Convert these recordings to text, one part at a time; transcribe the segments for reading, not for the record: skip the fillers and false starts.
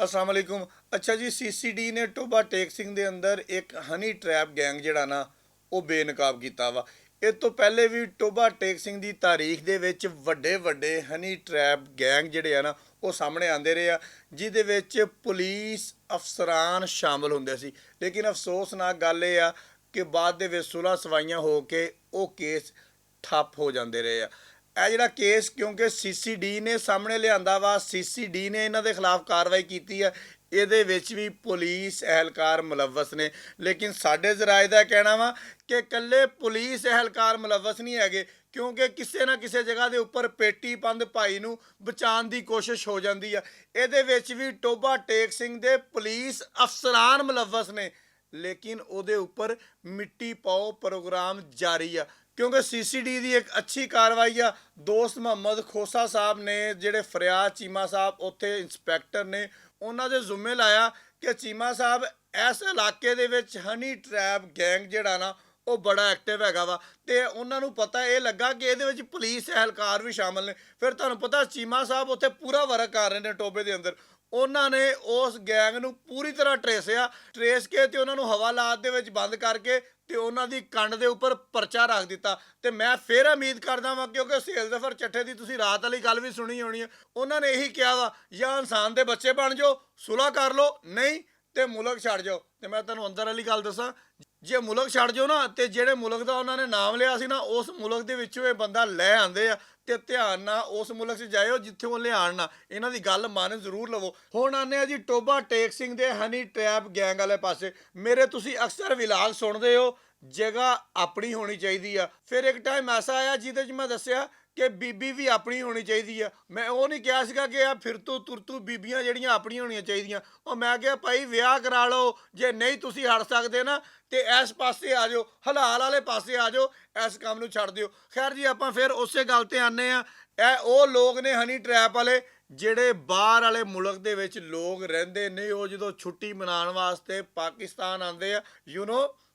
अस्सलाम वालेकुम। अच्छा जी, सीसीडी ने टोबा टेक सिंह ਦੇ ਅੰਦਰ ਇੱਕ ਹਨੀ ਟਰੈਪ ਗੈਂਗ ਜਿਹੜਾ ਨਾ ਉਹ ਬੇਨਕਾਬ ਕੀਤਾ ਵਾ। ਇਹ ਤੋਂ ਪਹਿਲੇ ਵੀ ਟੋਬਾ ਟੇਕ ਸਿੰਘ ਦੀ ਤਾਰੀਖ ਦੇ ਵਿੱਚ ਵੱਡੇ ਵੱਡੇ ਹਨੀ ਟਰੈਪ ਗੈਂਗ ਜਿਹੜੇ ਆ ਨਾ ਉਹ ਸਾਹਮਣੇ ਆਉਂਦੇ ਰਹੇ ਆ, ਜਿਹਦੇ ਵਿੱਚ ਪੁਲਿਸ ਅਫਸਰਾਨ ਸ਼ਾਮਲ ਹੁੰਦੇ ਸੀ। ਲੇਕਿਨ ਅਫਸੋਸਨਾਕ ਗੱਲ ਇਹ ਆ ਕਿ ਬਾਅਦ ਦੇ ਵਿੱਚ ਸੁਲ੍ਹਾ ਸਵਾਈਆਂ ਹੋ ਕੇ ਉਹ ਕੇਸ ਠੱਪ ਹੋ ਜਾਂਦੇ ਰਹੇ ਆ। ਇਹ ਜਿਹੜਾ ਕੇਸ ਕਿਉਂਕਿ ਸੀਸੀਡੀ ਨੇ ਸਾਹਮਣੇ ਲਿਆਂਦਾ ਵਾ, ਸੀਸੀਡੀ ਨੇ ਇਹਨਾਂ ਦੇ ਖਿਲਾਫ ਕਾਰਵਾਈ ਕੀਤੀ ਆ, ਇਹਦੇ ਵਿੱਚ ਵੀ ਪੁਲਿਸ ਅਹਿਲਕਾਰ ਮੁਲਵਸ ਨੇ। ਲੇਕਿਨ ਸਾਡੇ ਜ਼ਰਾਏ ਦਾ ਕਹਿਣਾ ਵਾ ਕਿ ਇਕੱਲੇ ਪੁਲਿਸ ਅਹਿਲਕਾਰ ਮੁਲਵਸ ਨਹੀਂ ਹੈਗੇ, ਕਿਉਂਕਿ ਕਿਸੇ ਨਾ ਕਿਸੇ ਜਗ੍ਹਾ ਦੇ ਉੱਪਰ ਪੇਟੀ ਪੰਦ ਭਾਈ ਨੂੰ ਬਚਾਉਣ ਦੀ ਕੋਸ਼ਿਸ਼ ਹੋ ਜਾਂਦੀ ਆ। ਇਹਦੇ ਵਿੱਚ ਵੀ ਟੋਬਾ ਟੇਕ ਸਿੰਘ ਦੇ ਪੁਲਿਸ ਅਫਸਰਾਨ ਮੁਲਵਸ ਨੇ, ਲੇਕਿਨ ਉਹਦੇ ਉੱਪਰ ਮਿੱਟੀ ਪਾਓ ਪ੍ਰੋਗਰਾਮ ਜਾਰੀ ਆ। ਕਿਉਂਕਿ ਸੀਸੀਡੀ ਦੀ ਇੱਕ ਅੱਛੀ ਕਾਰਵਾਈ ਆ। ਦੋਸਤ ਮੁਹੰਮਦ ਖੋਸਾ ਸਾਹਿਬ ਨੇ, ਜਿਹੜੇ ਫਰਿਆਦ ਚੀਮਾ ਸਾਹਿਬ ਉੱਥੇ ਇੰਸਪੈਕਟਰ ਨੇ, ਉਹਨਾਂ ਦੇ ਜ਼ਿੰਮੇ ਲਾਇਆ ਕਿ ਚੀਮਾ ਸਾਹਿਬ ਇਸ ਇਲਾਕੇ ਦੇ ਵਿੱਚ ਹਨੀ ਟਰੈਪ ਗੈਂਗ ਜਿਹੜਾ ਨਾ ਉਹ ਬੜਾ ਐਕਟਿਵ ਹੈਗਾ ਵਾ, ਅਤੇ ਉਹਨਾਂ ਨੂੰ ਪਤਾ ਇਹ ਲੱਗਾ ਕਿ ਇਹਦੇ ਵਿੱਚ ਪੁਲਿਸ ਅਹਿਲਕਾਰ ਵੀ ਸ਼ਾਮਲ ਨੇ। ਫਿਰ ਤੁਹਾਨੂੰ ਪਤਾ ਚੀਮਾ ਸਾਹਿਬ ਉੱਥੇ ਪੂਰਾ ਵਰਕ ਕਰ ਰਹੇ ਨੇ ਟੋਬੇ ਦੇ ਅੰਦਰ। ਉਹਨਾਂ ਨੇ ਉਸ ਗੈਂਗ ਨੂੰ ਪੂਰੀ ਤਰ੍ਹਾਂ ਟਰੇਸ ਕੇ ਅਤੇ ਉਹਨਾਂ ਨੂੰ ਹਵਾਲਾਤ ਦੇ ਵਿੱਚ ਬੰਦ ਕਰਕੇ ਤੇ ਉਹਨਾਂ ਦੀ ਕੰਡ ਦੇ ਉੱਪਰ ਪਰਚਾ ਰੱਖ ਦਿੱਤਾ। ਤੇ ਮੈਂ ਫਿਰ ਉਮੀਦ ਕਰਦਾ ਵਾਂ, ਕਿਉਂਕਿ ਸੁਹੇਲ ਜ਼ਫਰ ਚੱਠੇ ਦੀ ਤੁਸੀਂ ਰਾਤ ਵਾਲੀ ਗੱਲ ਵੀ ਸੁਣੀ ਹੋਣੀ ਹੈ, ਉਹਨਾਂ ਨੇ ਇਹੀ ਕਿਹਾ ਵਾ ਜਾਂ ਇਨਸਾਨ ਦੇ ਬੱਚੇ ਬਣ ਜਾਓ, ਸੁਲ੍ਹਾ ਕਰ ਲਓ, ਨਹੀਂ ਤੇ ਮੁਲਕ ਛੱਡ ਜਾਓ। ਤੇ ਮੈਂ ਤੁਹਾਨੂੰ ਅੰਦਰ ਵਾਲੀ ਗੱਲ ਦੱਸਾਂ, ਜੇ ਮੁਲਕ ਛੱਡ ਜਾਓ ਨਾ, ਤੇ ਜਿਹੜੇ ਮੁਲਕ ਦਾ ਉਹਨਾਂ ਨੇ ਨਾਮ ਲਿਆ ਸੀ ਨਾ, ਉਸ ਮੁਲਕ ਦੇ ਵਿੱਚੋਂ ਇਹ ਬੰਦਾ ਲੈ ਆਉਂਦੇ ਆ, ਤੇ ਧਿਆਨ ਨਾਲ ਉਸ ਮੁਲਕ 'ਚ ਜਾਇਓ ਜਿੱਥੇ ਉਹ ਲਿਆਉਣ ਨਾ। ਇਹਨਾਂ ਦੀ ਗੱਲ ਮੰਨ ਜ਼ਰੂਰ ਲਵੋ। ਹੁਣ ਆਉਂਦੇ ਆ ਜੀ ਟੋਬਾ ਟੇਕ ਸਿੰਘ ਦੇ ਹਨੀ ਟਰੈਪ ਗੈਂਗ ਵਾਲੇ ਪਾਸੇ। ਮੇਰੇ ਤੁਸੀਂ ਅਕਸਰ ਵਿਲਾਗ ਸੁਣਦੇ ਹੋ, ਜਗ੍ਹਾ ਆਪਣੀ ਹੋਣੀ ਚਾਹੀਦੀ ਆ। ਫਿਰ ਇੱਕ ਟਾਈਮ ਐਸਾ ਆਇਆ ਜਿਹਦੇ 'ਚ ਮੈਂ ਦੱਸਿਆ ਕਿ ਬੀਬੀ ਵੀ ਆਪਣੀ ਹੋਣੀ ਚਾਹੀਦੀ ਆ। ਮੈਂ ਉਹ ਨਹੀਂ ਕਿਹਾ ਸੀਗਾ ਕਿ ਆ ਫਿਰਤੂ ਤੁਰਤੂ ਬੀਬੀਆਂ ਜਿਹੜੀਆਂ ਆਪਣੀਆਂ ਹੋਣੀਆਂ ਚਾਹੀਦੀਆਂ। ਉਹ ਮੈਂ ਕਿਹਾ ਭਾਈ ਵਿਆਹ ਕਰਾ ਲਓ, ਜੇ ਨਹੀਂ ਤੁਸੀਂ ਹਟ ਸਕਦੇ ਨਾ ਤੇ ਇਸ ਪਾਸੇ ਆ ਜਾਓ, ਹਲਾਲ ਵਾਲੇ ਪਾਸੇ ਆ ਜਾਓ, ਇਸ ਕੰਮ ਨੂੰ ਛੱਡ ਦਿਓ। ਖੈਰ ਜੀ, ਆਪਾਂ ਫਿਰ ਉਸੇ ਗੱਲ ਤੇ ਆਉਂਦੇ ਆ। ਇਹ ਉਹ ਲੋਕ ਨੇ ਹਨੀ ਟਰੈਪ ਵਾਲੇ ਜਿਹੜੇ ਬਾਹਰ ਵਾਲੇ ਮੁਲਕ ਦੇ ਵਿੱਚ ਲੋਕ ਰਹਿੰਦੇ ਨੇ। ਉਹ ਜਦੋਂ ਛੁੱਟੀ ਮਨਾਉਣ ਵਾਸਤੇ ਪਾਕਿਸਤਾਨ ਆਉਂਦੇ ਆ,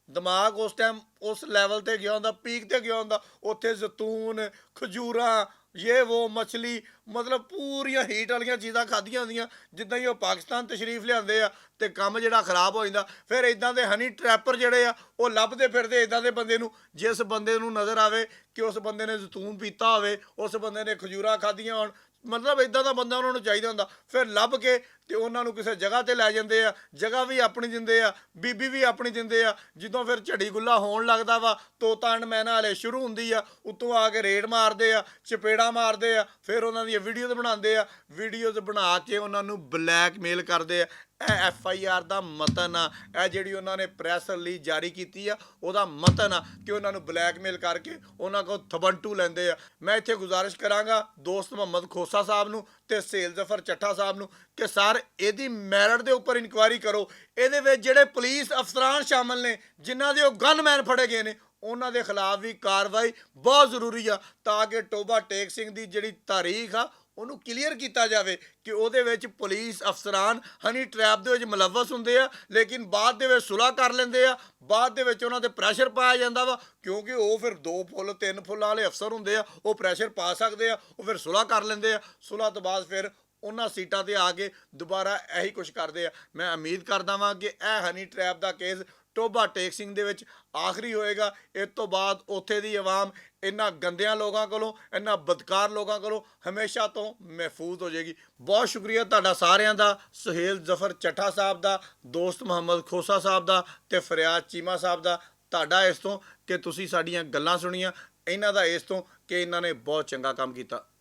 ਦਿਮਾਗ ਉਸ ਟਾਈਮ ਉਸ ਲੈਵਲ 'ਤੇ ਗਿਆ ਹੁੰਦਾ, ਪੀਕ 'ਤੇ ਗਿਆ ਹੁੰਦਾ। ਉੱਥੇ ਜ਼ੈਤੂਨ, ਖਜੂਰਾਂ, ਇਹ ਵੋ ਮਛਲੀ, ਮਤਲਬ ਪੂਰੀਆਂ ਹੀਟ ਵਾਲੀਆਂ ਚੀਜ਼ਾਂ ਖਾਧੀਆਂ ਹੁੰਦੀਆਂ। ਜਿੱਦਾਂ ਹੀ ਉਹ ਪਾਕਿਸਤਾਨ ਤਸ਼ਰੀਫ ਲਿਆਉਂਦੇ ਆ ਅਤੇ ਕੰਮ ਜਿਹੜਾ ਖਰਾਬ ਹੋ ਜਾਂਦਾ। ਫਿਰ ਇੱਦਾਂ ਦੇ ਹਨੀ ਟਰੈਪਰ ਜਿਹੜੇ ਆ ਉਹ ਲੱਭਦੇ ਫਿਰਦੇ ਇੱਦਾਂ ਦੇ ਬੰਦੇ ਨੂੰ, ਜਿਸ ਬੰਦੇ ਨੂੰ ਨਜ਼ਰ ਆਵੇ ਕਿ ਉਸ ਬੰਦੇ ਨੇ ਜ਼ੈਤੂਨ ਪੀਤਾ ਹੋਵੇ, ਉਸ ਬੰਦੇ ਨੇ ਖਜੂਰਾਂ ਖਾਧੀਆਂ ਹੋਣ, ਮਤਲਬ ਇੱਦਾਂ ਦਾ ਬੰਦਾ ਉਹਨਾਂ ਨੂੰ ਚਾਹੀਦਾ ਹੁੰਦਾ। ਫਿਰ ਲੱਭ ਕੇ ਅਤੇ ਉਹਨਾਂ ਨੂੰ ਕਿਸੇ ਜਗ੍ਹਾ 'ਤੇ ਲੈ ਜਾਂਦੇ ਆ। ਜਗ੍ਹਾ ਵੀ ਆਪਣੀ ਦਿੰਦੇ ਆ, ਬੀਬੀ ਵੀ ਆਪਣੀ ਦਿੰਦੇ ਆ। ਜਦੋਂ ਫਿਰ ਝੜੀ ਗੁੱਲਾ ਹੋਣ ਲੱਗਦਾ ਵਾ, ਤੋਤਾ ਮੈਨਾ ਵਾਲੇ ਸ਼ੁਰੂ ਹੁੰਦੀ ਆ, ਉੱਤੋਂ ਆ ਕੇ ਰੇਡ ਮਾਰਦੇ ਆ, ਚਪੇੜਾ ਮਾਰਦੇ ਆ। ਫਿਰ ਉਹਨਾਂ ਦੀਆਂ ਵੀਡੀਓਜ਼ ਬਣਾਉਂਦੇ ਆ, ਵੀਡੀਓਜ਼ ਬਣਾ ਕੇ ਉਹਨਾਂ ਨੂੰ ਬਲੈਕਮੇਲ ਕਰਦੇ ਆ। ਇਹ FIR ਦਾ ਮਤਨ ਆ। ਇਹ ਜਿਹੜੀ ਉਹਨਾਂ ਨੇ ਪ੍ਰੈਸ ਰਿਲੀਜ਼ ਜਾਰੀ ਕੀਤੀ ਆ, ਉਹਦਾ ਮਤਨ ਆ ਕਿ ਉਹਨਾਂ ਨੂੰ ਬਲੈਕਮੇਲ ਕਰਕੇ ਉਹਨਾਂ ਕੋਲ ਥਬੰਟੂ ਲੈਂਦੇ ਆ। ਮੈਂ ਇੱਥੇ ਗੁਜ਼ਾਰਿਸ਼ ਕਰਾਂਗਾ ਦੋਸਤ ਮੁਹੰਮਦ ਖੋਸਾ ਸਾਹਿਬ ਨੂੰ ਤੇ ਸੁਹੇਲ ਜ਼ਫਰ ਚੱਠਾ ਸਾਹਿਬ ਨੂੰ ਕਿ ਸਰ ਇਹਦੀ ਮੈਰਿਟ ਦੇ ਉੱਪਰ ਇਨਕੁਆਇਰੀ ਕਰੋ। ਇਹਦੇ ਵਿੱਚ ਜਿਹੜੇ ਪੁਲਿਸ ਅਫਸਰਾਨ ਸ਼ਾਮਲ ਨੇ, ਜਿਨ੍ਹਾਂ ਦੇ ਉਹ ਗਨਮੈਨ ਫੜੇ ਗਏ ਨੇ, ਉਹਨਾਂ ਦੇ ਖਿਲਾਫ ਵੀ ਕਾਰਵਾਈ ਬਹੁਤ ਜ਼ਰੂਰੀ ਆ, ਤਾਂ ਕਿ ਟੋਬਾ ਟੇਕ ਸਿੰਘ ਦੀ ਜਿਹੜੀ ਤਾਰੀਖ ਆ ਉਹਨੂੰ ਕਲੀਅਰ ਕੀਤਾ ਜਾਵੇ ਕਿ ਉਹਦੇ ਵਿੱਚ ਪੁਲਿਸ ਅਫਸਰਾਨ ਹਨੀ ਟਰੈਪ ਦੇ ਵਿੱਚ ਮੁਲਵਸ ਹੁੰਦੇ ਆ, ਲੇਕਿਨ ਬਾਅਦ ਦੇ ਵਿੱਚ ਸੁਲ੍ਹਾ ਕਰ ਲੈਂਦੇ ਆ। ਬਾਅਦ ਦੇ ਵਿੱਚ ਉਹਨਾਂ 'ਤੇ ਪ੍ਰੈਸ਼ਰ ਪਾਇਆ ਜਾਂਦਾ ਵਾ, ਕਿਉਂਕਿ ਉਹ ਫਿਰ 2 ਫੁੱਲ 3 ਫੁੱਲਾਂ ਵਾਲੇ ਅਫਸਰ ਹੁੰਦੇ ਆ, ਉਹ ਪ੍ਰੈਸ਼ਰ ਪਾ ਸਕਦੇ ਆ। ਉਹ ਫਿਰ ਸੁਲ੍ਹਾ ਕਰ ਲੈਂਦੇ ਆ। ਸੁਲ੍ਹਾ ਤੋਂ ਬਾਅਦ ਫਿਰ ਉਹਨਾਂ ਸੀਟਾਂ 'ਤੇ ਆ ਕੇ ਦੁਬਾਰਾ ਇਹੀ ਕੁਛ ਕਰਦੇ ਆ। ਮੈਂ ਉਮੀਦ ਕਰਦਾ ਵਾਂ ਕਿ ਇਹ ਹਨੀ ਟਰੈਪ ਦਾ ਕੇਸ ਟੋਬਾ ਟੇਕ ਸਿੰਘ ਦੇ ਵਿੱਚ ਆਖਰੀ ਹੋਏਗਾ। ਇਸ ਤੋਂ ਬਾਅਦ ਉੱਥੇ ਦੀ ਆਵਾਮ ਇਹਨਾਂ ਗੰਦਿਆਂ ਲੋਕਾਂ ਕੋਲੋਂ, ਇਹਨਾਂ ਬਦਕਾਰ ਲੋਕਾਂ ਕੋਲੋਂ ਹਮੇਸ਼ਾ ਤੋਂ ਮਹਿਫੂਜ਼ ਹੋ ਜਾਏਗੀ। ਬਹੁਤ ਸ਼ੁਕਰੀਆ ਤੁਹਾਡਾ ਸਾਰਿਆਂ ਦਾ, ਸੁਹੇਲ ਜ਼ਫਰ ਚੱਠਾ ਸਾਹਿਬ ਦਾ, ਦੋਸਤ ਮੁਹੰਮਦ ਖੋਸਾ ਸਾਹਿਬ ਦਾ ਅਤੇ ਫਰਿਆਦ ਚੀਮਾ ਸਾਹਿਬ ਦਾ। ਤੁਹਾਡਾ ਇਸ ਤੋਂ ਕਿ ਤੁਸੀਂ ਸਾਡੀਆਂ ਗੱਲਾਂ ਸੁਣੀਆਂ, ਇਹਨਾਂ ਦਾ ਇਸ ਤੋਂ ਕਿ ਇਹਨਾਂ ਨੇ ਬਹੁਤ ਚੰਗਾ ਕੰਮ ਕੀਤਾ।